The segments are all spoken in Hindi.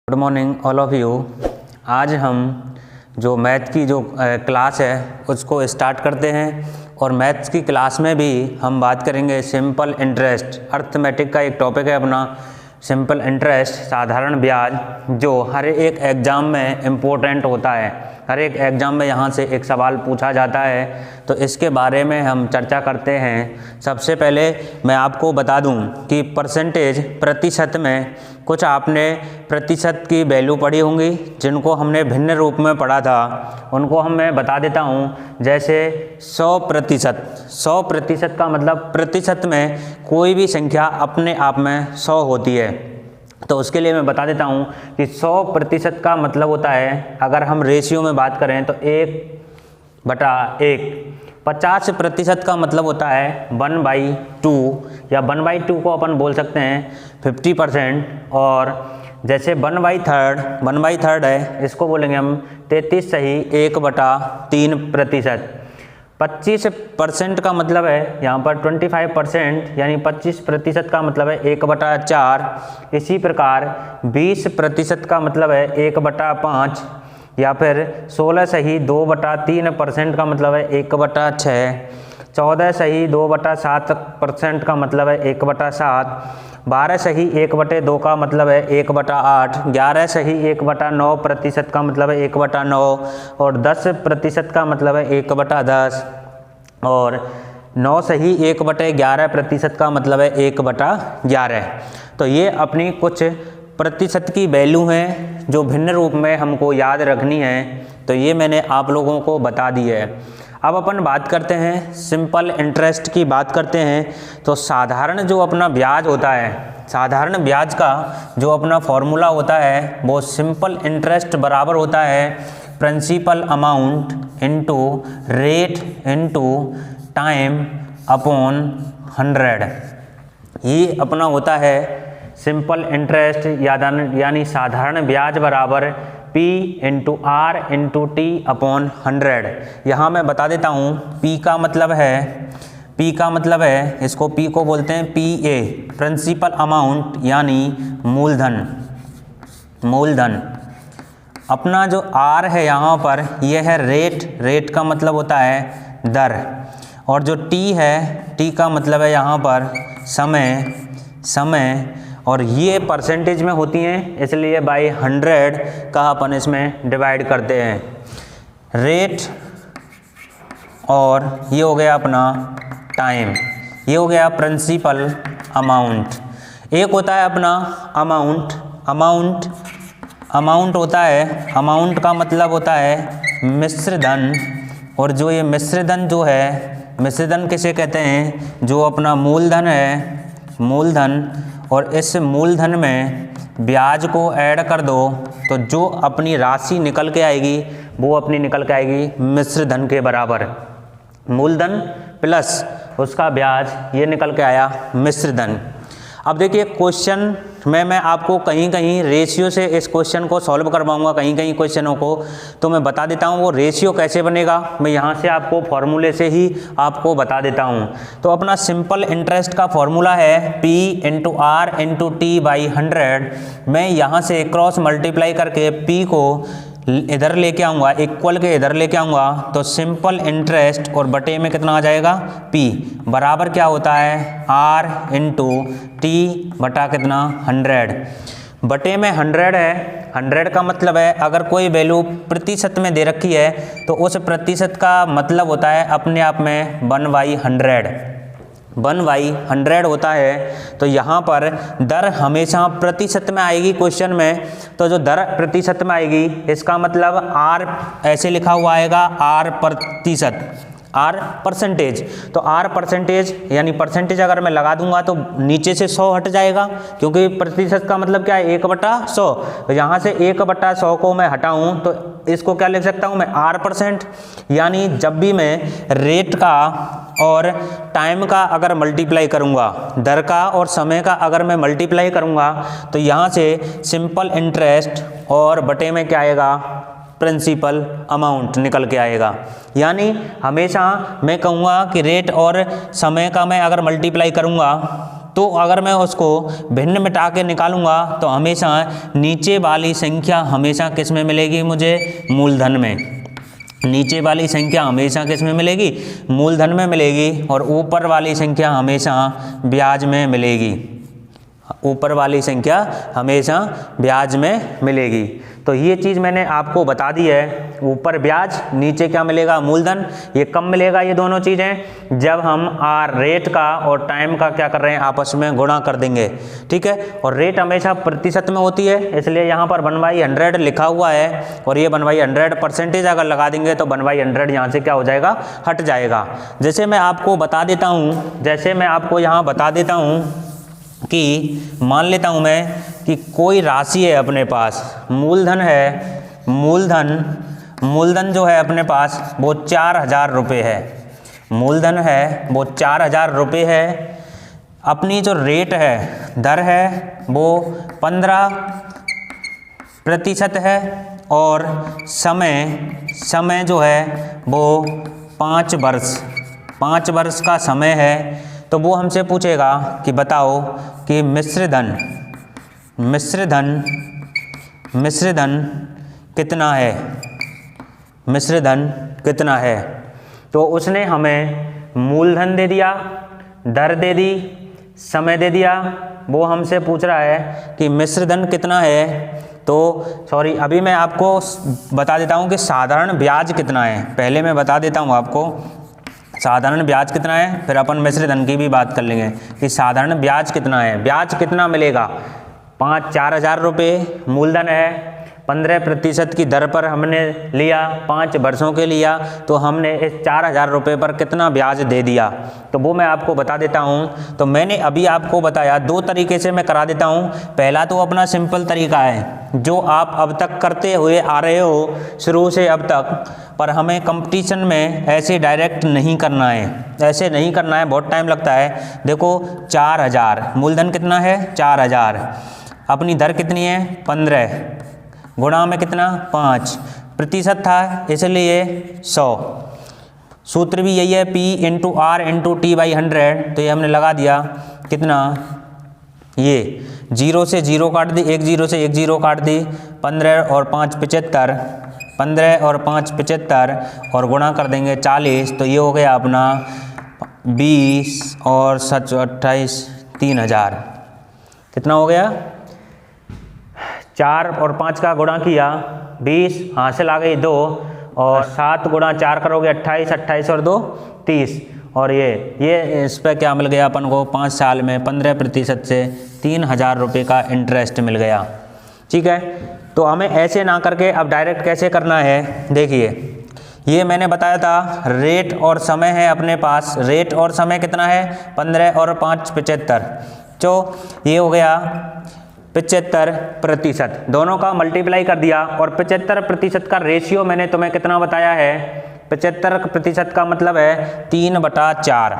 Good morning all of you. आज हम जो मैथ की जो क्लास है उसको स्टार्ट करते हैं और मैथ्स की क्लास में भी हम बात करेंगे सिंपल इंटरेस्ट। अर्थमेटिक का एक टॉपिक है अपना सिंपल इंटरेस्ट, साधारण ब्याज, जो हर एक एग्ज़ाम में इम्पोर्टेंट होता है। हर एक एग्ज़ाम में यहाँ से एक सवाल पूछा जाता है, तो इसके बारे में हम चर्चा करते हैं। सबसे पहले मैं आपको बता दूं कि परसेंटेज, प्रतिशत में कुछ आपने प्रतिशत की वैल्यू पढ़ी होंगी जिनको हमने भिन्न रूप में पढ़ा था, उनको मैं बता देता हूँ। जैसे 100%। 100% का मतलब प्रतिशत में कोई भी संख्या अपने आप में 100 होती है, तो उसके लिए मैं बता देता हूँ कि 100% का मतलब होता है, अगर हम रेशियो में बात करें तो 1/1। 50% का मतलब होता है 1/2, या 1/2 को अपन बोल सकते हैं 50%। और जैसे 1/3 है, इसको बोलेंगे हम 33 सही 1/3%। 25% का मतलब है यहाँ पर 25%, यानी 25% का मतलब है 1/4। इसी प्रकार 20% का मतलब है 1/5, या फिर 16 सही 2/3% का मतलब है 1/6। 14 सही 2/7% का मतलब है 1/7। 12 सही 1/2 का मतलब है 1/8। 11 सही 1/9% का मतलब है 1/9, और 10% का मतलब है 1/10, और 9 सही 1/11% का मतलब है 1/11। तो ये अपनी कुछ प्रतिशत की वैल्यू हैं जो भिन्न रूप में हमको याद रखनी है, तो ये मैंने आप लोगों को बता दी है। अब अपन बात करते हैं सिंपल इंटरेस्ट की बात करते हैं। तो साधारण जो अपना ब्याज होता है, साधारण ब्याज का जो अपना फॉर्मूला होता है वो सिंपल इंटरेस्ट बराबर होता है principal amount into rate into time upon 100। ये अपना होता है सिंपल इंटरेस्ट, यानी साधारण ब्याज बराबर P into R into T upon 100। यहाँ मैं बता देता हूँ P का मतलब है, इसको P को बोलते हैं PA, प्रिंसिपल अमाउंट, यानी मूलधन। अपना जो R है यहाँ पर, यह है रेट का मतलब होता है दर, और जो T है, T का मतलब है यहाँ पर समय, और ये परसेंटेज में होती हैं, इसलिए बाई 100 का अपन इसमें डिवाइड करते हैं। रेट, और ये हो गया अपना टाइम, ये हो गया प्रिंसिपल अमाउंट। एक होता है अपना अमाउंट होता है, अमाउंट का मतलब होता है मिश्र धन, और जो ये मिश्र धन जो है, मिश्र धन किसे कहते हैं, जो अपना मूलधन है, मूलधन, और इस मूलधन में ब्याज को ऐड कर दो तो जो अपनी राशि निकल के आएगी वो अपनी निकल के आएगी मिश्र धन के बराबर। मूलधन प्लस उसका ब्याज, ये निकल के आया मिश्र धन। अब देखिए क्वेश्चन में मैं आपको कहीं कहीं रेशियो से इस क्वेश्चन को सॉल्व करवाऊंगा, कहीं क्वेश्चनों को, तो मैं बता देता हूँ वो रेशियो कैसे बनेगा। मैं यहाँ से आपको फॉर्मूले से ही आपको बता देता हूँ। तो अपना सिंपल इंटरेस्ट का फॉर्मूला है P into R into T by 100। मैं यहाँ से क्रॉस मल्टीप्लाई करके P को इधर लेके आऊँगा, इक्वल के इधर लेके आऊँगा, तो सिंपल इंटरेस्ट और बटे में कितना आ जाएगा P बराबर क्या होता है R इंटू T बटा कितना 100। बटे में 100 है, 100 का मतलब है अगर कोई वैल्यू प्रतिशत में दे रखी है तो उस प्रतिशत का मतलब होता है अपने आप में 1/100। 1/100 होता है। तो यहाँ पर दर हमेशा प्रतिशत में आएगी क्वेश्चन में, तो जो दर प्रतिशत में आएगी इसका मतलब R ऐसे लिखा हुआ आएगा R परसेंटेज। तो R परसेंटेज, यानी परसेंटेज अगर मैं लगा दूंगा तो नीचे से 100 हट जाएगा, क्योंकि प्रतिशत का मतलब क्या है 1/100। तो यहाँ से 1/100 को मैं हटाऊं तो इसको क्या लिख सकता हूँ मैं R%। यानी जब भी मैं रेट का और टाइम का अगर मल्टीप्लाई करूँगा, दर का और समय का अगर मैं मल्टीप्लाई करूँगा, तो यहाँ से सिंपल इंटरेस्ट और बटे में क्या आएगा प्रिंसिपल अमाउंट निकल के आएगा। यानी हमेशा मैं कहूँगा कि रेट और समय का मैं अगर मल्टीप्लाई करूँगा तो अगर मैं उसको भिन्न मिटा के निकालूंगा तो हमेशा नीचे वाली संख्या हमेशा किस में मिलेगी मुझे, मूलधन में। नीचे वाली संख्या हमेशा किस में मिलेगी, मूलधन में मिलेगी, और ऊपर वाली संख्या हमेशा ब्याज में मिलेगी। ऊपर वाली संख्या हमेशा ब्याज में मिलेगी। तो ये चीज़ मैंने आपको बता दी है, ऊपर ब्याज नीचे क्या मिलेगा, मूलधन। ये कब मिलेगा ये दोनों चीज़ें, जब हम रेट का और टाइम का क्या कर रहे हैं, आपस में गुणा कर देंगे, ठीक है। और रेट हमेशा प्रतिशत में होती है, इसलिए यहाँ पर 1/100 लिखा हुआ है, और ये 1/100 परसेंटेज अगर लगा देंगे तो 1/100 यहाँ से क्या हो जाएगा, हट जाएगा। जैसे मैं आपको बता देता हूँ, कि मान लेता हूँ मैं कि कोई राशि है अपने पास, मूलधन है, मूलधन जो है अपने पास वो 4000 रुपये है, मूलधन है वो 4000 रुपये है। अपनी जो रेट है, दर है, वो 15% है, और समय जो है वो 5 वर्ष का समय है। तो वो हमसे पूछेगा कि बताओ कि मिश्र धन कितना है, कितना है। तो उसने हमें मूलधन दे दिया, दर दे दी, समय दे दिया। वो हमसे पूछ रहा है कि मिश्र धन कितना है। तो अभी मैं आपको बता देता हूँ कि साधारण ब्याज कितना है। पहले मैं बता देता हूँ आपको साधारण ब्याज कितना है, फिर अपन मिश्र धन की भी बात कर लेंगे कि साधारण ब्याज कितना है। ब्याज कितना मिलेगा, 4000 रुपये मूलधन है, 15% की दर पर हमने लिया, 5 वर्षों के लिया, तो हमने इस 4000 रुपये पर कितना ब्याज दे दिया। तो वो मैं आपको बता देता हूँ। तो मैंने अभी आपको बताया, 2 तरीके से मैं करा देता हूँ। पहला तो अपना सिंपल तरीका है जो आप अब तक करते हुए आ रहे हो शुरू से अब तक, पर हमें कंपटीशन में ऐसे डायरेक्ट नहीं करना है, बहुत टाइम लगता है। देखो 4000, मूलधन कितना है 4000, अपनी दर कितनी है 15, गुणा में कितना 5, प्रतिशत था इसलिए 100। सूत्र भी यही है, P × R × T/100। तो ये हमने लगा दिया कितना, ये 0 से 0 काट दी, 1 0 से 1 0 काट दी, 15 और 5 75, 15 और 5 75, और गुणा कर देंगे 40। तो ये हो गया अपना 20 और 7 28 3000। कितना हो गया, 4 और 5 का गुणा किया 20, हासिल आ गई 2, और 7 गुणा 4 करोगे 28, 28 और 2 30, और ये इस पर क्या मिल गया अपन को 5 साल में 15% से 3000 रुपये का इंटरेस्ट मिल गया। ठीक है, तो हमें ऐसे ना करके अब डायरेक्ट कैसे करना है, देखिए ये मैंने बताया था रेट और समय है अपने पास। रेट और समय कितना है 15 और 5 75, तो ये हो गया 75%, दोनों का मल्टीप्लाई कर दिया। और 75% का रेशियो मैंने तुम्हें कितना बताया है, 75% का मतलब है 3/4।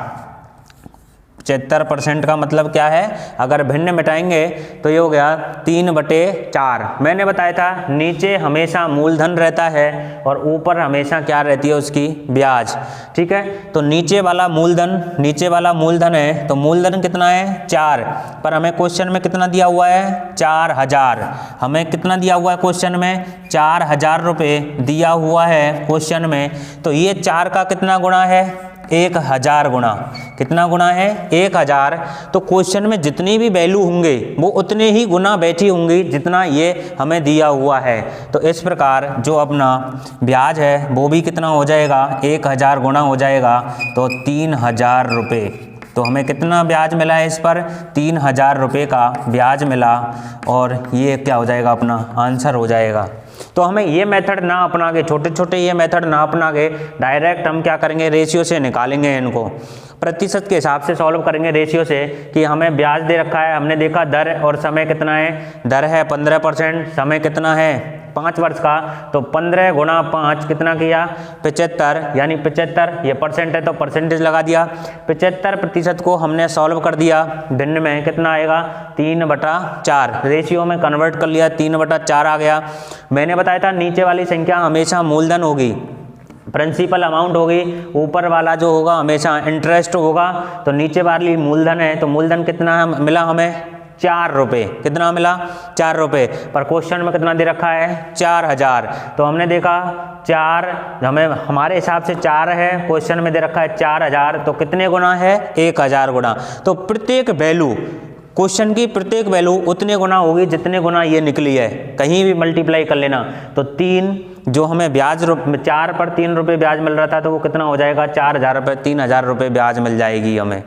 75% का मतलब क्या है, अगर भिन्न मिटाएंगे तो ये हो गया 3/4। मैंने बताया था नीचे हमेशा मूलधन रहता है और ऊपर हमेशा क्या रहती है उसकी ब्याज। ठीक है, तो नीचे वाला मूलधन है, तो मूलधन कितना है 4, पर हमें क्वेश्चन में कितना दिया हुआ है 4000। हमें कितना दिया हुआ है क्वेश्चन में 4000 रुपये दिया हुआ है क्वेश्चन में। तो ये 4 का कितना गुणा है 1000 गुणा, कितना गुणा है 1000। तो क्वेश्चन में जितनी भी वैल्यू होंगे वो उतने ही गुना बैठी होंगी जितना ये हमें दिया हुआ है। तो इस प्रकार जो अपना ब्याज है वो भी कितना हो जाएगा 1000 गुना हो जाएगा, तो 3000 रुपये। तो हमें कितना ब्याज मिला है इस पर 3000 रुपये का ब्याज मिला, और ये क्या हो जाएगा अपना आंसर हो जाएगा। तो हमें ये मेथड ना अपना के, छोटे छोटे ये मेथड ना अपना के, डायरेक्ट हम क्या करेंगे रेशियो से निकालेंगे, इनको प्रतिशत के हिसाब से सॉल्व करेंगे रेशियो से, कि हमें ब्याज दे रखा है, हमने देखा दर और समय कितना है, दर है 15%, समय कितना है 5 वर्ष का, तो 15 गुणा 5 कितना किया 75, यानी 75, ये परसेंट है तो परसेंटेज लगा दिया। 75% को हमने सॉल्व कर दिया, भिन्न में कितना आएगा 3/4, रेशियो में कन्वर्ट कर लिया 3/4 आ गया। मैंने बताया था नीचे वाली संख्या हमेशा मूलधन होगी, प्रिंसिपल अमाउंट होगी, ऊपर वाला जो होगा हमेशा इंटरेस्ट होगा, तो नीचे वाली मूलधन है, तो मूलधन कितना मिला हमें 4 रुपये। कितना मिला 4 रुपये, पर क्वेश्चन में कितना दे रखा है 4000। तो हमने देखा 4 हमें हमारे हिसाब से 4 है, क्वेश्चन में दे रखा है 4000, तो कितने गुना है 1000 गुना। तो प्रत्येक वैल्यू क्वेश्चन की प्रत्येक वैल्यू उतने गुना होगी जितने गुना ये निकली है, कहीं भी मल्टीप्लाई कर लेना। तो 3 जो हमें ब्याज 4 पर 3 रुपये ब्याज मिल रहा था, तो वो कितना हो जाएगा 4000 रुपये, 3000 रुपये ब्याज मिल जाएगी हमें।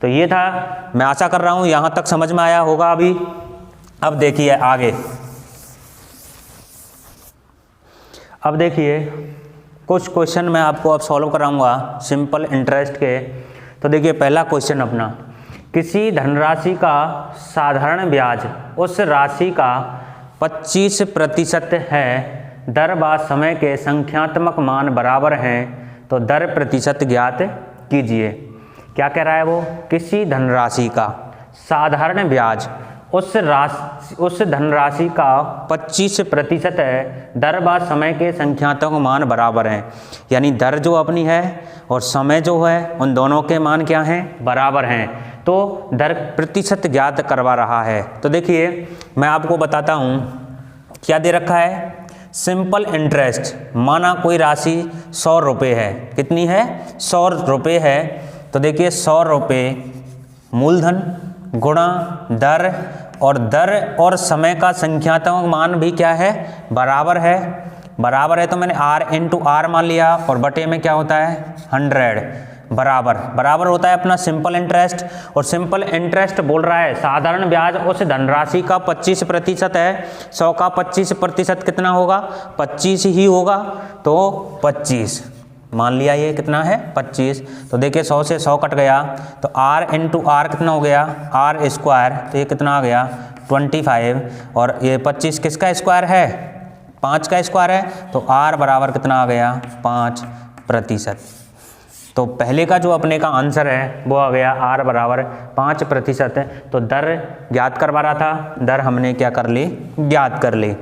तो ये था, मैं आशा कर रहा हूँ यहाँ तक समझ में आया होगा अभी। अब देखिए आगे, अब देखिए कुछ क्वेश्चन मैं आपको अब सॉल्व कराऊंगा सिंपल इंटरेस्ट के। तो देखिए पहला क्वेश्चन अपना, किसी धनराशि का साधारण ब्याज उस राशि का 25% है, दर व समय के संख्यात्मक मान बराबर हैं, तो दर प्रतिशत ज्ञात कीजिए। क्या कह रहा है वो, किसी धनराशि का साधारण ब्याज उस धनराशि का 25% है, दर व समय के संख्यात्मक मान बराबर हैं। यानी दर जो अपनी है और समय जो है उन दोनों के मान क्या हैं, बराबर हैं। तो दर प्रतिशत ज्ञात करवा रहा है। तो देखिए मैं आपको बताता हूँ क्या दे रखा है, सिंपल इंटरेस्ट, माना कोई राशि 100 रुपये है। कितनी है 100 रुपये है। तो देखिए 100 रुपये मूलधन गुणा दर और समय का संख्यात्मक मान भी क्या है, बराबर है। बराबर है तो मैंने R इंटू R मान लिया, और बटे में क्या होता है 100, बराबर होता है अपना सिंपल इंटरेस्ट। और सिंपल इंटरेस्ट बोल रहा है साधारण ब्याज उस धनराशि का 25% है। 100 का 25% कितना होगा, 25 ही होगा। तो 25 मान लिया, ये कितना है 25। तो देखिए 100 से 100 कट गया, तो R इंटू R कितना हो गया, R स्क्वायर, तो ये कितना आ गया 25। और ये 25 किसका स्क्वायर है, 5 का स्क्वायर है, तो R बराबर कितना आ गया 5%। तो पहले का जो अपने का आंसर है वो आ गया R बराबर 5%। तो दर ज्ञात करवा रहा था, दर हमने क्या कर ली, ज्ञात कर ली।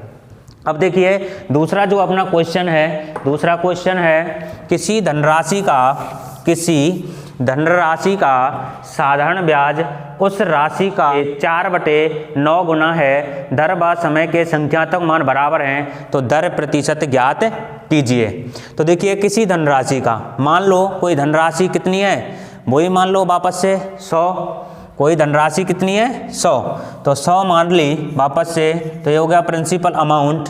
अब देखिए दूसरा जो अपना क्वेश्चन है, दूसरा क्वेश्चन है किसी धनराशि का साधारण ब्याज उस राशि का 4/9 गुना है, दर व समय के संख्यात्मक मान बराबर हैं, तो दर प्रतिशत ज्ञात कीजिए। तो देखिए किसी धनराशि का, मान लो कोई धनराशि कितनी है, वही मान लो वापस से 100, कोई धनराशि कितनी है 100, तो 100 मान ली वापस से, तो ये हो गया प्रिंसिपल अमाउंट।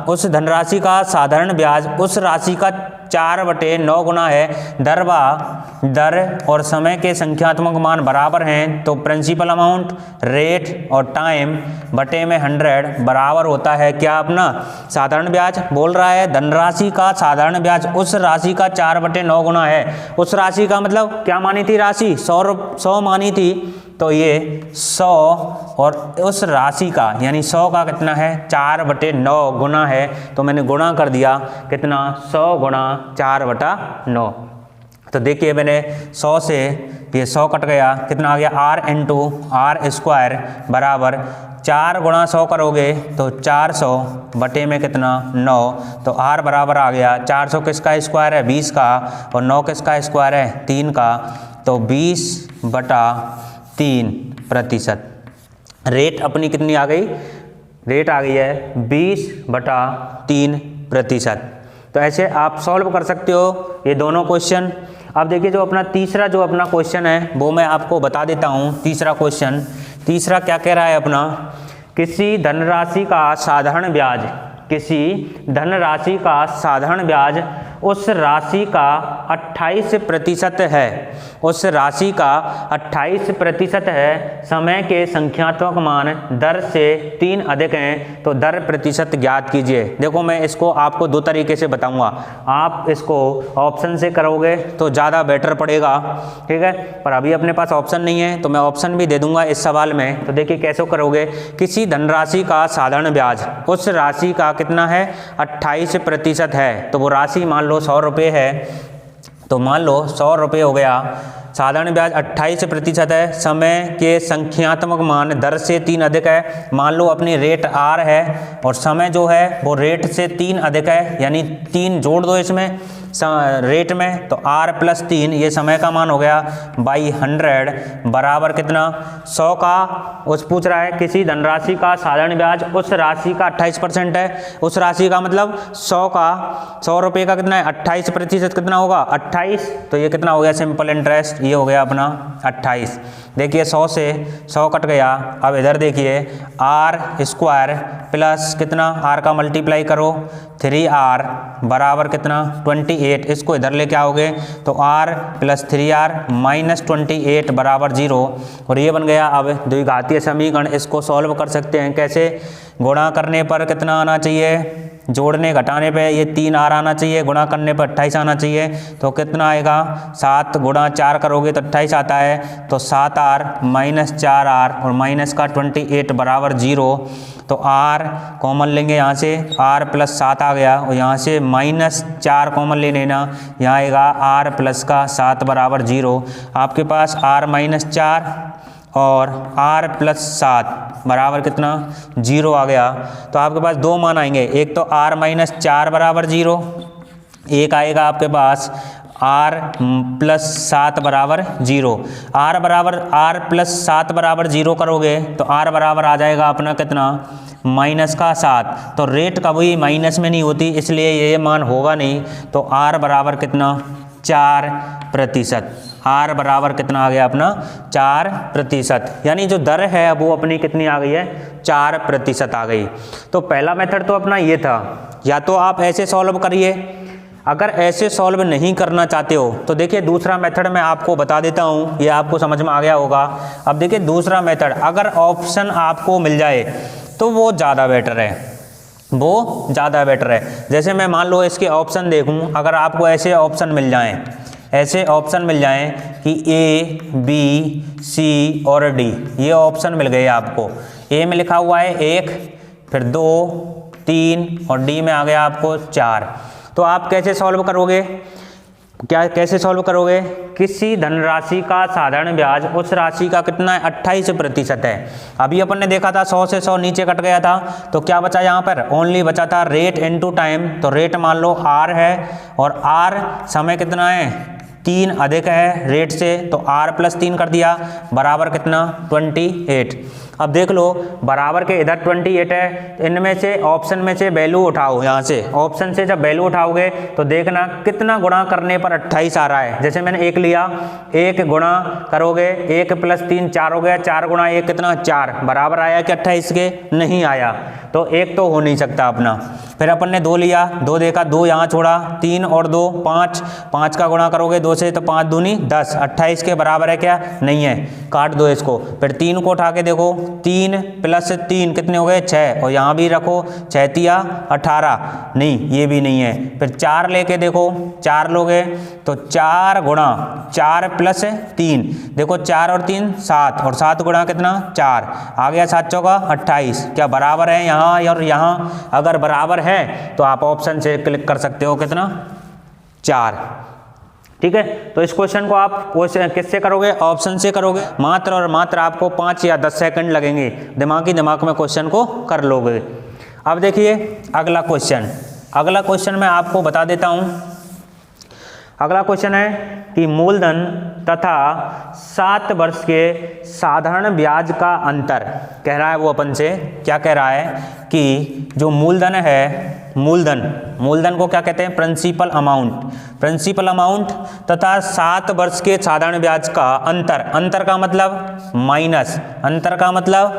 उस धनराशि का साधारण ब्याज उस राशि का 4/9 गुना है, दर और समय के संख्यात्मक मान बराबर हैं, तो प्रिंसिपल अमाउंट रेट और टाइम बटे में 100 बराबर होता है क्या, अपना साधारण ब्याज। बोल रहा है धनराशि का साधारण ब्याज उस राशि का 4/9 गुना है। उस राशि का मतलब क्या मानी थी राशि, 100 मानी थी, तो ये 100 और उस राशि का यानी 100 का कितना है 4/9 गुना है, तो मैंने गुणा कर दिया कितना 100 गुणा 4/9। तो देखिए मैंने 100 से ये 100 कट गया, कितना आ गया R इंटू R स्क्वायर बराबर 4 गुणा 100 करोगे तो 400 बटे में कितना 9, तो R बराबर आ गया 400 किसका स्क्वायर है 20 का, और 9 किसका स्क्वायर है 3 का, तो 20/3%। रेट अपनी कितनी आ गई, रेट आ गई है 20/3%। तो ऐसे आप सॉल्व कर सकते हो ये दोनों क्वेश्चन। अब देखिए जो अपना तीसरा जो अपना क्वेश्चन है वो मैं आपको बता देता हूँ। तीसरा क्वेश्चन, तीसरा क्या कह रहा है अपना, किसी धनराशि का साधारण ब्याज, किसी धनराशि का साधारण ब्याज उस राशि का 28% है, उस राशि का 28% है, समय के संख्यात्मक मान दर से 3 अधिक हैं, तो दर प्रतिशत ज्ञात कीजिए। देखो मैं इसको आपको 2 तरीके से बताऊंगा, आप इसको ऑप्शन से करोगे तो ज़्यादा बेटर पड़ेगा, ठीक है, पर अभी अपने पास ऑप्शन नहीं है तो मैं ऑप्शन भी दे दूंगा इस सवाल में। तो देखिए कैसे करोगे, किसी धनराशि का साधारण ब्याज उस राशि का कितना है 28% है, तो वो राशि मान लो 100 रुपये है, तो मान लो 100 रुपये हो गया, साधारण ब्याज 28% है, समय के संख्यात्मक मान दर से 3 अधिक है। मान लो अपनी रेट आर है और समय जो है वो रेट से 3 अधिक है, यानी 3 जोड़ दो इसमें रेट में, तो r + 3 ये समय का मान हो गया बाई 100 बराबर कितना 100 का। उस पूछ रहा है किसी धनराशि का साधारण ब्याज उस राशि का 28% है, उस राशि का मतलब 100 का, 100 रुपये का कितना है 28% कितना होगा 28, तो ये कितना हो गया सिंपल इंटरेस्ट, ये हो गया अपना 28। देखिए 100 से 100 कट गया। अब इधर देखिए r² प्लस कितना r का मल्टीप्लाई करो 3r बराबर कितना 28, इसको इधर लेके आओगे तो r + 3r - 28 बराबर 0, और ये बन गया। अब द्विघातीय समीकरण इसको सॉल्व कर सकते हैं कैसे, गुणा करने पर कितना आना चाहिए, जोड़ने घटाने पे ये 3r आना चाहिए, गुणा करने पर 28 आना चाहिए, तो कितना आएगा 7 × 4 करोगे तो 28 आता है, तो 7r - 4r और माइनस का 28 बराबर 0, तो r कॉमन लेंगे यहाँ से, r + 7 आ गया और यहाँ से -4 कॉमन ले लेना, यहाँ आएगा r + का 7 बराबर 0। आपके पास r - 4 और r + 7 बराबर कितना 0 आ गया। तो आपके पास दो मान आएंगे, एक तो r - 4 बराबर 0, एक आएगा आपके पास r + 7 बराबर 0। r + 7 बराबर 0 करोगे तो r बराबर आ जाएगा अपना कितना -7, तो रेट कभी माइनस में नहीं होती इसलिए ये मान होगा नहीं, तो r बराबर कितना 4%, r बराबर कितना आ गया अपना 4%, यानी जो दर है वो अपनी कितनी आ गई है 4% आ गई। तो पहला मेथड तो अपना ये था, या तो आप ऐसे सॉल्व करिए, अगर ऐसे सॉल्व नहीं करना चाहते हो तो देखिए दूसरा मेथड मैं आपको बता देता हूँ, ये आपको समझ में आ गया होगा। अब देखिए दूसरा मेथड, अगर ऑप्शन आपको मिल जाए तो वो ज़्यादा बेटर है, वो ज़्यादा बेटर है। जैसे मैं मान लो इसके ऑप्शन देखूं, अगर आपको ऐसे ऑप्शन मिल जाएं, ऐसे ऑप्शन मिल जाएं कि A, B, C और D, ये ऑप्शन मिल गए आपको। A में लिखा हुआ है 1, फिर 2, 3 और D में आ गया आपको 4। तो आप कैसे सॉल्व करोगे, कैसे सॉल्व करोगे, किसी धनराशि का साधारण ब्याज उस राशि का कितना है 28% है। अभी अपन ने देखा था 100 से 100 नीचे कट गया था, तो क्या बचा यहाँ पर, ओनली बचा था रेट इनटू टाइम। तो रेट मान लो r है और r समय कितना है 3 अधिक है रेट से, तो r + 3 कर दिया बराबर कितना 28। अब देख लो बराबर के इधर 28 है, इनमें से ऑप्शन में से वैल्यू उठाओ, यहाँ से ऑप्शन से जब वैल्यू उठाओगे तो देखना कितना गुणा करने पर 28 आ रहा है। जैसे मैंने 1 लिया, 1 गुणा करोगे 1 + 3 4 हो गया, 4 × 1 कितना 4, बराबर आया कि 28 के, नहीं आया, तो 1 तो हो नहीं सकता अपना। फिर अपन ने 2 लिया, 2 देखा, 2 यहाँ छोड़ा, 3 और 2 5, 5 का गुणा करोगे 2 से तो 5 दूनी 10, 28 के बराबर है क्या, नहीं है, काट दो इसको। फिर 3 को उठा के देखो, 3 + 3 कितने हो गए 6, और यहाँ भी रखो 6 तिया 18, नहीं ये भी नहीं है। फिर 4 लेके देखो, 4 लोगे तो 4 गुणा 4 + 3, देखो 4 और 3 7, और 7 गुणा कितना 4, आ गया 7 चौका 28, क्या बराबर है यहाँ और यहाँ, अगर बराबर है तो आप ऑप्शन से क्लिक कर सकते हो कितना 4। ठीक है, तो इस क्वेश्चन को आप किससे करोगे, ऑप्शन से करोगे, मात्र और मात्र आपको 5 या 10 सेकंड लगेंगे, दिमाग में क्वेश्चन को कर लोगे। अब देखिए अगला क्वेश्चन मैं आपको बता देता हूं। अगला क्वेश्चन है कि मूलधन तथा 7 वर्ष के साधारण ब्याज का अंतर कह रहा है। वो अपन से क्या कह रहा है कि जो मूलधन है, मूलधन को क्या कहते हैं, प्रिंसिपल अमाउंट तथा 7 वर्ष के साधारण ब्याज का अंतर का मतलब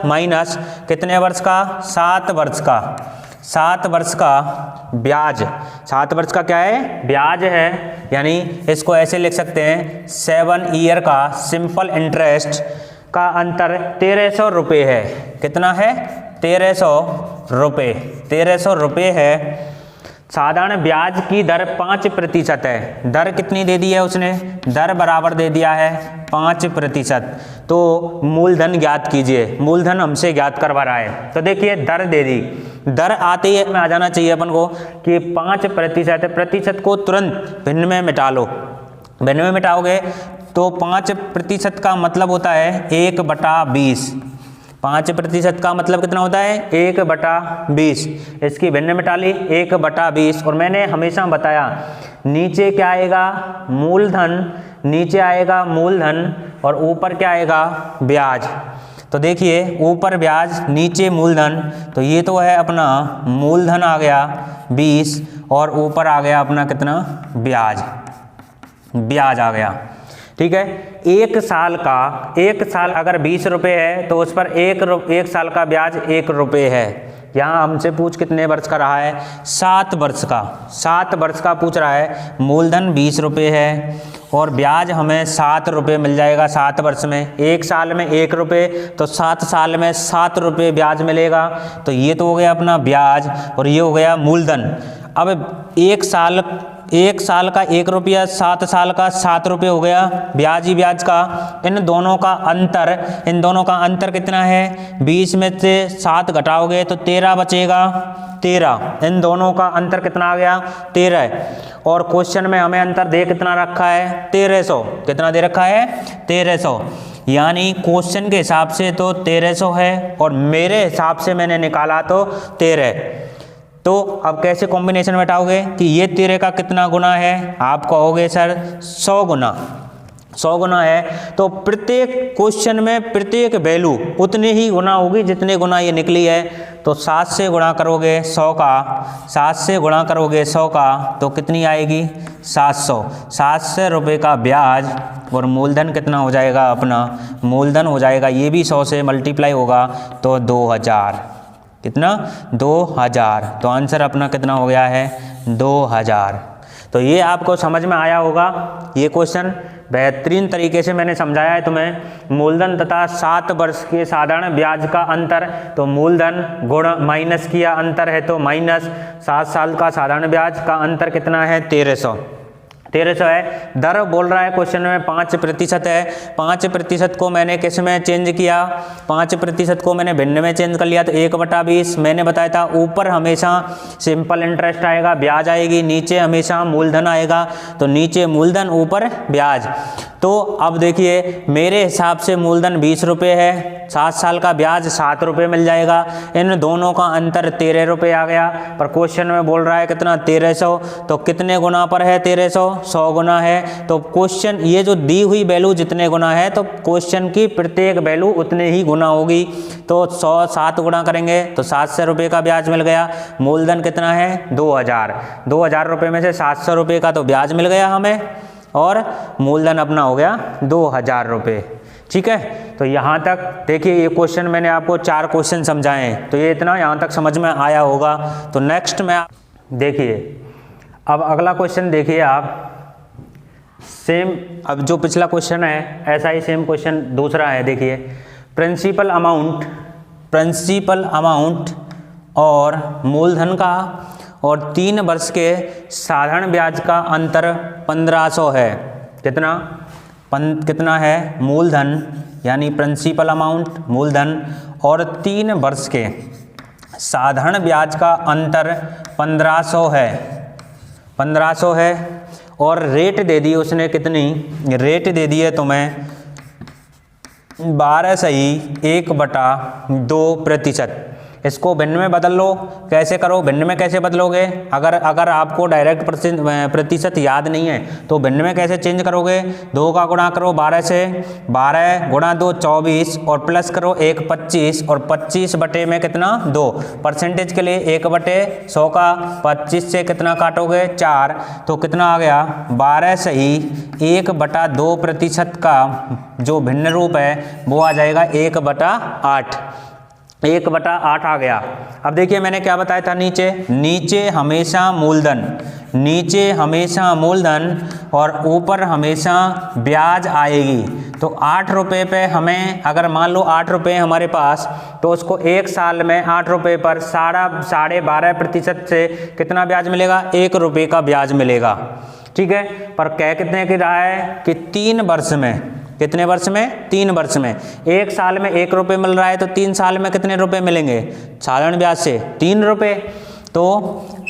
माइनस कितने वर्ष का, 7 वर्ष का, 7 वर्ष का ब्याज, 7 वर्ष का क्या है ब्याज है, यानी इसको ऐसे लिख सकते हैं 7 ईयर का सिंपल इंटरेस्ट का अंतर 1300 रुपये है। कितना है 1300 रुपये है। साधारण ब्याज की दर 5% है। दर कितनी दे दी है उसने, दर बराबर दे दिया है 5%। तो मूलधन ज्ञात कीजिए, मूलधन हमसे ज्ञात करवा रहा है। तो देखिए दर दे दी, दर आते ही में आ जाना चाहिए अपन को कि 5% है, प्रतिशत को तुरंत भिन्न में मिटा लो। 92 मिटाओगे तो 5% का मतलब होता है 1/20। 5% का मतलब कितना होता है 1/20। इसकी भिन्न मिटा ली 1/20। और मैंने हमेशा बताया नीचे क्या आएगा मूलधन, नीचे आएगा मूलधन और ऊपर क्या आएगा ब्याज। तो देखिए ऊपर ब्याज नीचे मूलधन, तो ये तो है अपना मूलधन आ गया 20 और ऊपर आ गया अपना कितना ब्याज, ब्याज आ गया। ठीक है, एक साल अगर 20 रुपये है तो उस पर एक साल का ब्याज 1 रुपये है। यहाँ हमसे पूछ कितने वर्ष का रहा है 7 वर्ष का, 7 वर्ष का पूछ रहा है। मूलधन 20 रुपये है और ब्याज हमें 7 रुपये मिल जाएगा 7 वर्ष में। एक साल में 1 रुपये तो 7 साल में 7 रुपये ब्याज मिलेगा। तो ये तो हो गया अपना ब्याज और ये हो गया मूलधन। अब एक साल का 1 रुपया, 7 साल का 7 रुपये हो गया ब्याज ही ब्याज का। इन दोनों का अंतर कितना है 20 में से 7 घटाओगे तो 13 बचेगा, 13। इन दोनों का अंतर कितना आ गया 13। और क्वेश्चन में हमें अंतर दे कितना रखा है 1300। कितना दे रखा है 1300, यानी क्वेश्चन के हिसाब से तो 1300 है और मेरे हिसाब से मैंने निकाला तो 13। तो अब कैसे कॉम्बिनेशन बैठाओगे कि ये 13 का कितना गुना है, आप कहोगे सर 100 गुना। 100 गुना है तो प्रत्येक क्वेश्चन में प्रत्येक वैल्यू उतनी ही गुना होगी जितने गुना ये निकली है। तो 7 से गुणा करोगे 100 का, 7 से गुणा करोगे 100 का तो कितनी आएगी 700। 700 रुपये का ब्याज और मूलधन कितना हो जाएगा अपना, मूलधन हो जाएगा ये भी 100 से मल्टीप्लाई होगा तो 2000। कितना 2000। तो आंसर अपना कितना हो गया है 2000। तो ये आपको समझ में आया होगा। ये क्वेश्चन बेहतरीन तरीके से मैंने समझाया है तुम्हें। मूलधन तथा 7 वर्ष के साधारण ब्याज का अंतर, तो मूलधन गुण माइनस किया अंतर है तो माइनस 7 साल का साधारण ब्याज का अंतर कितना है 1300 है। दर बोल रहा है क्वेश्चन में 5% है। 5% को मैंने किस में चेंज किया, 5% को मैंने भिन्न में चेंज कर लिया तो 1/20। मैंने बताया था ऊपर हमेशा सिंपल इंटरेस्ट आएगा, ब्याज आएगी, नीचे हमेशा मूलधन आएगा। तो नीचे मूलधन ऊपर ब्याज। तो अब देखिए मेरे हिसाब से मूलधन 20 रुपये है, 7 साल का ब्याज 7 रुपये मिल जाएगा। इन दोनों का अंतर 13 रुपये आ गया। पर क्वेश्चन में बोल रहा है कितना 1300। तो कितने गुना पर है 1300, 100 गुना है। तो क्वेश्चन ये जो दी हुई वैल्यू जितने गुना है तो क्वेश्चन की प्रत्येक वैल्यू उतने ही गुना होगी। तो 100 7 गुना करेंगे तो 700 रुपये का ब्याज मिल गया। मूलधन कितना है 2000। 2000 रुपये में से 700 रुपये का तो ब्याज मिल गया हमें और मूलधन अपना हो गया 2000 रुपये। ठीक है, तो यहाँ तक देखिए ये क्वेश्चन मैंने आपको 4 क्वेश्चन समझाए हैं तो ये इतना यहाँ तक समझ में आया होगा। तो नेक्स्ट में देखिए अब अगला क्वेश्चन देखिए आप, सेम अब जो पिछला क्वेश्चन है ऐसा ही सेम क्वेश्चन दूसरा है। देखिए प्रिंसिपल अमाउंट और मूलधन का और 3 वर्ष के साधारण ब्याज का अंतर 1500 है। कितना है मूलधन यानी प्रिंसिपल अमाउंट मूलधन और 3 वर्ष के साधारण ब्याज का अंतर 1500 है। 1500 है और रेट दे दी उसने कितनी, रेट दे दी है तुम्हें 12 सही 1/2%। इसको भिन्न में बदल लो। कैसे करो, भिन्न में कैसे बदलोगे, अगर आपको डायरेक्ट प्रतिशत याद नहीं है तो भिन्न में कैसे चेंज करोगे। 2 का गुणा करो 12 से, 12 गुणा 2 24 और प्लस करो 1 25 और 25 बटे में कितना 2। परसेंटेज के लिए 1/100 का 25 से कितना काटोगे 4 तो कितना आ गया 12 सही 1/2% का जो भिन्न रूप है वो आ जाएगा 1/8। 1/8 आ गया। अब देखिए मैंने क्या बताया था, नीचे हमेशा मूलधन और ऊपर हमेशा ब्याज आएगी। तो 8 रुपये पे हमें अगर मान लो 8 रुपये हमारे पास तो उसको 1 साल में 8 रुपये पर 12.5% से कितना ब्याज मिलेगा 1 रुपये का ब्याज मिलेगा। ठीक है, पर कह कितने की रहा है कि 3 वर्ष में, कितने वर्ष में 3 वर्ष में। 1 साल में 1 रुपये मिल रहा है तो 3 साल में कितने रुपए मिलेंगे साधारण ब्याज से 3 रुपये। तो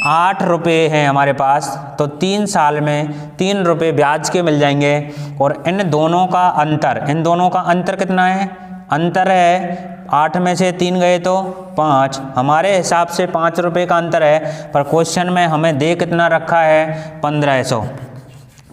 8 रुपये हैं हमारे पास, तो 3 साल में 3 रुपये ब्याज के मिल जाएंगे। और इन दोनों का अंतर कितना है? अंतर है 8 में से 3 गए तो 5, हमारे हिसाब से 5 रुपये का अंतर है, पर क्वेश्चन में हमें दे कितना रखा है?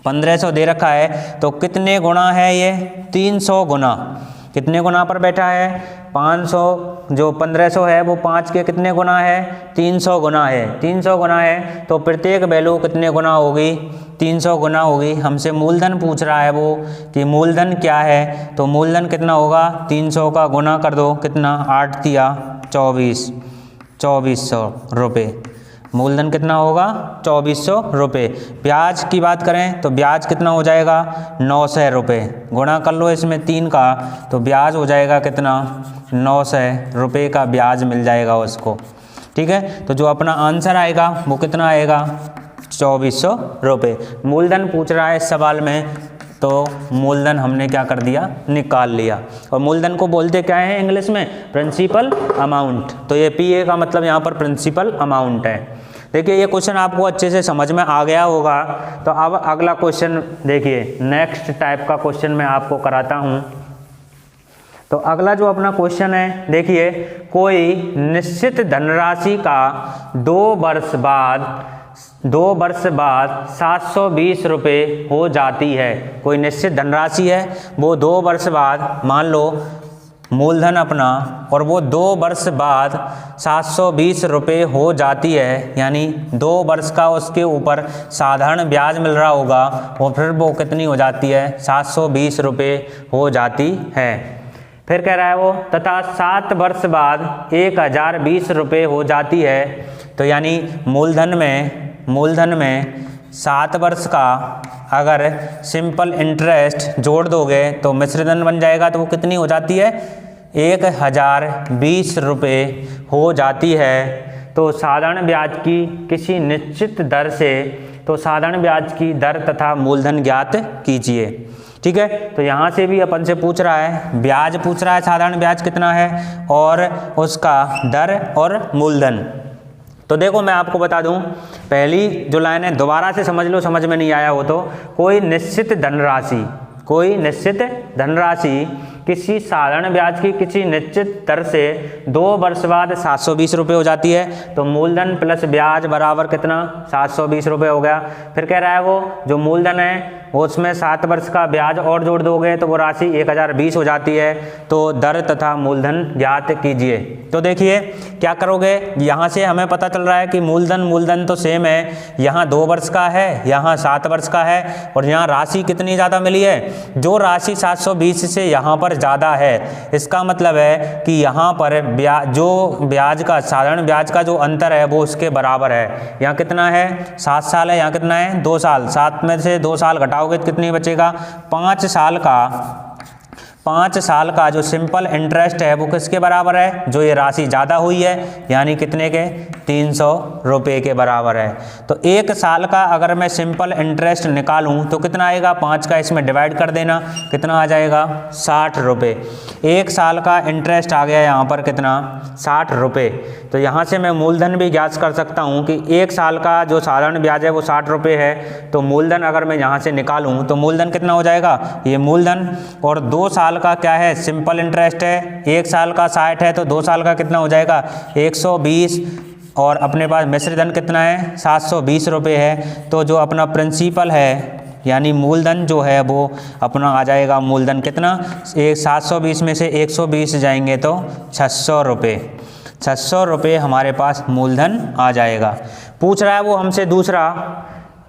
1500 दे रखा है। तो कितने गुना है ये? 300 गुना। कितने गुना पर बैठा है? 500, जो 1500 है वो 5 के कितने गुना है? 300 गुना है। 300 गुना है तो प्रत्येक वैल्यू कितने गुना होगी? 300 गुना होगी। हमसे मूलधन पूछ रहा है वो कि मूलधन क्या है, तो मूलधन कितना होगा? 300 का गुना कर दो, कितना? 8 तिया 2400 रुपये। मूलधन कितना होगा? 2400 रुपये। ब्याज की बात करें तो ब्याज कितना हो जाएगा? 900 रुपये। गुणा कर लो इसमें 3 का, तो ब्याज हो जाएगा कितना? 900 रुपये का ब्याज मिल जाएगा उसको। ठीक है, तो जो अपना आंसर आएगा वो कितना आएगा? 2400 रुपये। मूलधन पूछ रहा है इस सवाल में, तो मूलधन हमने क्या कर दिया? निकाल लिया। और मूलधन को बोलते क्या है इंग्लिश में? Principal amount. तो ये पीए का मतलब यहाँ पर प्रिंसिपल अमाउंट है। देखिए ये क्वेश्चन आपको अच्छे से समझ में आ गया होगा। तो अब अगला क्वेश्चन देखिए, नेक्स्ट टाइप का क्वेश्चन मैं आपको कराता हूँ। तो अगला जो अपना क्वेश्चन है, देखिए कोई निश्चित धनराशि का 2 वर्ष बाद 720 रुपये हो जाती है। कोई निश्चित धनराशि है, वो 2 वर्ष बाद, मान लो मूलधन अपना, और वो 2 वर्ष बाद 720 रुपये हो जाती है, यानी 2 वर्ष का उसके ऊपर साधारण ब्याज मिल रहा होगा, और फिर वो कितनी हो जाती है? 720 रुपये हो जाती है। फिर कह रहा है वो, तथा 7 वर्ष बाद 1020 रुपये हो जाती है। तो यानी मूलधन में 7 वर्ष का अगर सिंपल इंटरेस्ट जोड़ दोगे तो मिश्रधन बन जाएगा, तो वो कितनी हो जाती है? 1020 रुपये हो जाती है। तो साधारण ब्याज की किसी निश्चित दर से, तो साधारण ब्याज की दर तथा मूलधन ज्ञात कीजिए। ठीक है, तो यहाँ से भी अपन से पूछ रहा है, ब्याज पूछ रहा है, साधारण ब्याज कितना है और उसका दर और मूलधन। तो देखो मैं आपको बता दूं, पहली जो लाइन है दोबारा से समझ लो, समझ में नहीं आया हो तो। कोई निश्चित धनराशि किसी साधारण ब्याज की किसी निश्चित दर से 2 वर्ष बाद 720 रुपये हो जाती है। तो मूलधन प्लस ब्याज बराबर कितना? 720 रुपये हो गया। फिर कह रहा है वो जो मूलधन है वो उसमें 7 वर्ष का ब्याज और जोड़ दोगे तो वो राशि 1020 हो जाती है। तो दर तथा मूलधन ज्ञात कीजिए। तो देखिए क्या करोगे, यहाँ से हमें पता चल रहा है कि मूलधन तो सेम है, यहाँ 2 वर्ष का है, यहाँ 7 वर्ष का है, और यहाँ राशि कितनी ज़्यादा मिली है? जो राशि 720 से यहाँ पर ज़्यादा है। इसका मतलब है कि यहाँ पर ब्याज का, साधारण ब्याज का जो अंतर है वो उसके बराबर है। यहाँ कितना है? 7 साल है, यहाँ कितना है? 2 साल। 7 में से 2 साल घटाओगे तो कितनी बचेगा? 5 साल का जो सिंपल इंटरेस्ट है वो किसके बराबर है? जो ये राशि ज़्यादा हुई है, यानी कितने के? 300 रुपये के बराबर है। तो 1 साल का अगर मैं सिंपल इंटरेस्ट निकालूं तो कितना आएगा? 5 का इसमें डिवाइड कर देना, कितना आ जाएगा? 60 रुपये। 1 साल का इंटरेस्ट आ गया यहाँ पर कितना? 60 रुपये। तो यहाँ से मैं मूलधन भी ज्ञात कर सकता हूँ कि 1 साल का जो साधारण ब्याज है वो 60 रुपये है। तो मूलधन अगर मैं यहाँ से निकालूँ तो मूलधन कितना हो जाएगा? ये मूलधन। और 2 साल का क्या है? सिंपल इंटरेस्ट है। 1 साल का 60 है तो 2 साल का कितना हो जाएगा? 120। और अपने पास मिश्रधन कितना है? 720 रुपये है। तो जो अपना प्रिंसिपल है यानी मूलधन जो है वो अपना आ जाएगा, मूलधन कितना? 720 में से 120 जाएंगे तो 600 रुपये। 600 रुपये हमारे पास मूलधन आ जाएगा। पूछ रहा है वो हमसे दूसरा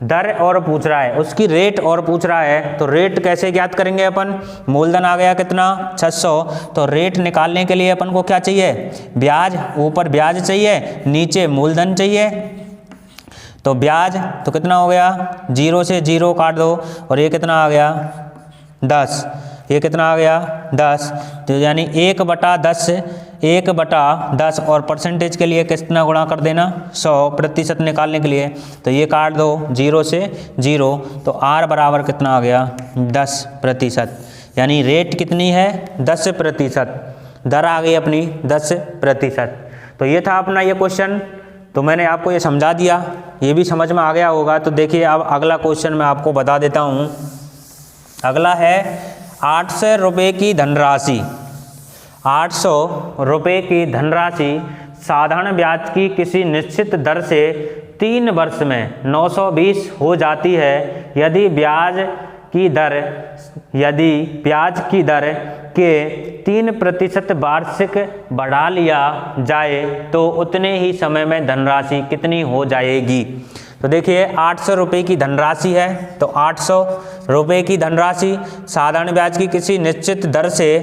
दर और पूछ रहा है, उसकी रेट और पूछ रहा है। तो रेट कैसे ज्ञात करेंगे अपन? मूलधन आ गया कितना? 600। तो रेट निकालने के लिए अपन को क्या चाहिए? ब्याज, ऊपर ब्याज चाहिए, नीचे मूलधन चाहिए। तो ब्याज तो कितना हो गया? 0 से 0 काट दो, और ये कितना आ गया? 10। ये कितना आ गया? 10। तो यानी 1/10 और परसेंटेज के लिए कितना गुणा कर देना? 100% निकालने के लिए। तो ये काट दो 0 से 0, तो R बराबर कितना आ गया? 10%। यानी रेट कितनी है? 10%। दर आ गई अपनी 10%। तो ये था अपना ये क्वेश्चन। तो मैंने आपको ये समझा दिया, ये भी समझ में आ गया होगा। तो देखिए अब अगला क्वेश्चन मैं आपको बता देता हूँ। अगला है 800 रुपये की धनराशि। 800 रुपये की धनराशि साधारण ब्याज की किसी निश्चित दर से 3 वर्ष में 920 हो जाती है। यदि ब्याज की दर के 3% वार्षिक बढ़ा लिया जाए तो उतने ही समय में धनराशि कितनी हो जाएगी। तो देखिए 800 रुपये की धनराशि है, तो 800 रुपये की धनराशि साधारण ब्याज की किसी निश्चित दर से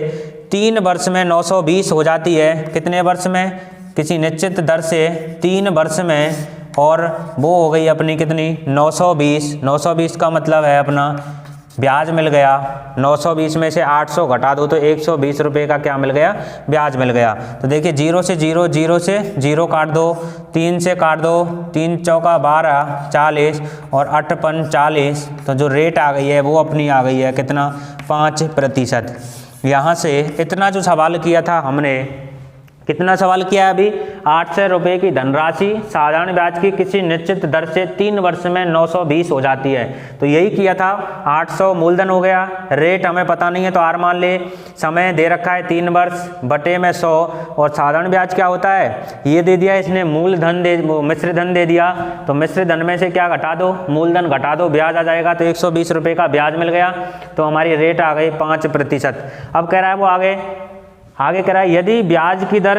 3 वर्ष में 920 हो जाती है। कितने वर्ष में? किसी निश्चित दर से 3 वर्ष में, और वो हो गई अपनी कितनी? 920। 920 का मतलब है अपना ब्याज मिल गया। 920 में से 800 घटा दो तो 120 रुपये का क्या मिल गया? ब्याज मिल गया। तो देखिए 0 से 0, 0 से 0 काट दो, 3 से काट दो, 3 चौका 12, 40 और 8 पन 40। तो जो रेट आ गई है वो अपनी आ गई है कितना? 5%। यहाँ से इतना जो सवाल किया था हमने, कितना सवाल किया है अभी? 800 रुपये की धनराशि साधारण ब्याज की किसी निश्चित दर से 3 वर्ष में 920 हो जाती है। तो यही किया था। 800 मूलधन हो गया, रेट हमें पता नहीं है तो आर मान ले, समय दे रखा है 3 वर्ष, बटे में 100, और साधारण ब्याज क्या होता है? ये दे दिया इसने, मूलधन मिश्र धन दे दिया। तो मिश्र धन में से क्या घटा दो? मूलधन घटा दो, ब्याज आ जाएगा। तो 120 रुपये का ब्याज मिल गया। तो हमारी रेट आ गई 5%। अब कह रहा है वो आगे कह रहा है यदि ब्याज की दर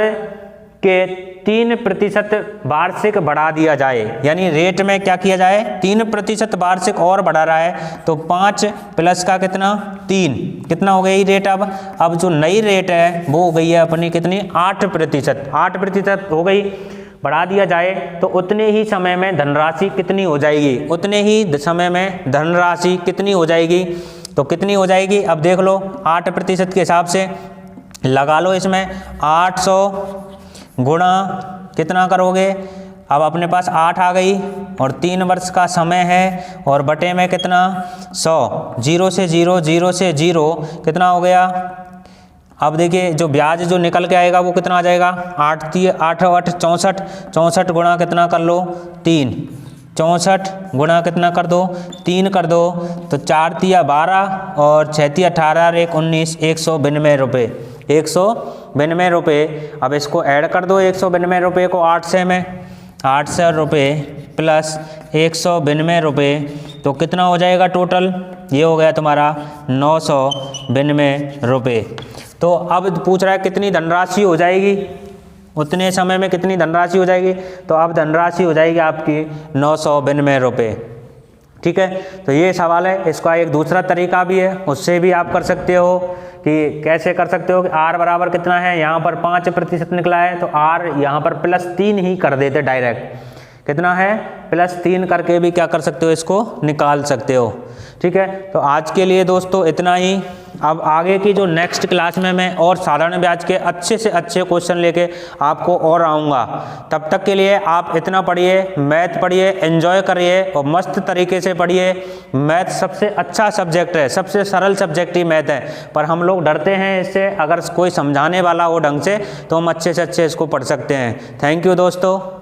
के 3% वार्षिक बढ़ा दिया जाए, यानी रेट में क्या किया जाए? 3% वार्षिक और बढ़ा रहा है। तो 5 प्लस का कितना? 3, कितना हो गई रेट? अब जो नई रेट है वो हो गई है अपनी कितनी? 8%। 8% हो गई। बढ़ा दिया जाए तो उतने ही समय में धनराशि कितनी हो जाएगी? उतने ही समय में धनराशि कितनी हो जाएगी? तो कितनी हो जाएगी अब देख लो। 8% के हिसाब से लगा लो इसमें 800 गुणा कितना करोगे? अब अपने पास 8 आ गई और 3 वर्ष का समय है, और बटे में कितना? 100। 0 से 0, 0 से 0 कितना हो गया? अब देखिए जो ब्याज जो निकल के आएगा वो कितना आ जाएगा? 8 8 64। 64 गुणा कितना कर लो? 3। 64 गुणा कितना कर दो? 3 कर दो। तो 4 तिया 12 और 6 तिया 18 और 1 19, 192 रुपये। 192 रुपये। अब इसको ऐड कर दो 192 रुपये को 800 में। 800 रुपये प्लस 192 रुपये, तो कितना हो जाएगा टोटल? ये हो गया तुम्हारा 992 रुपये। तो अब पूछ रहा है कितनी धनराशि हो जाएगी, उतने समय में कितनी धनराशि हो जाएगी? तो अब धनराशि हो जाएगी आपकी 992 रुपये। ठीक है, तो ये सवाल है। इसका एक दूसरा तरीका भी है, उससे भी आप कर सकते हो। कि कैसे कर सकते हो कि r बराबर कितना है? यहाँ पर 5% निकला है, तो r यहाँ पर +3 ही कर देते डायरेक्ट। कितना है? +3 करके भी क्या कर सकते हो? इसको निकाल सकते हो। ठीक है, तो आज के लिए दोस्तों इतना ही। अब आगे की जो नेक्स्ट क्लास में मैं और साधारण ब्याज के अच्छे से अच्छे क्वेश्चन लेके आपको और आऊँगा। तब तक के लिए आप इतना पढ़िए, मैथ पढ़िए, एंजॉय करिए और मस्त तरीके से पढ़िए। मैथ सबसे अच्छा सब्जेक्ट है, सबसे सरल सब्जेक्ट ही मैथ है, पर हम लोग डरते हैं इससे। अगर कोई समझाने वाला हो ढंग से तो हम अच्छे से अच्छे इसको पढ़ सकते हैं। थैंक यू दोस्तों।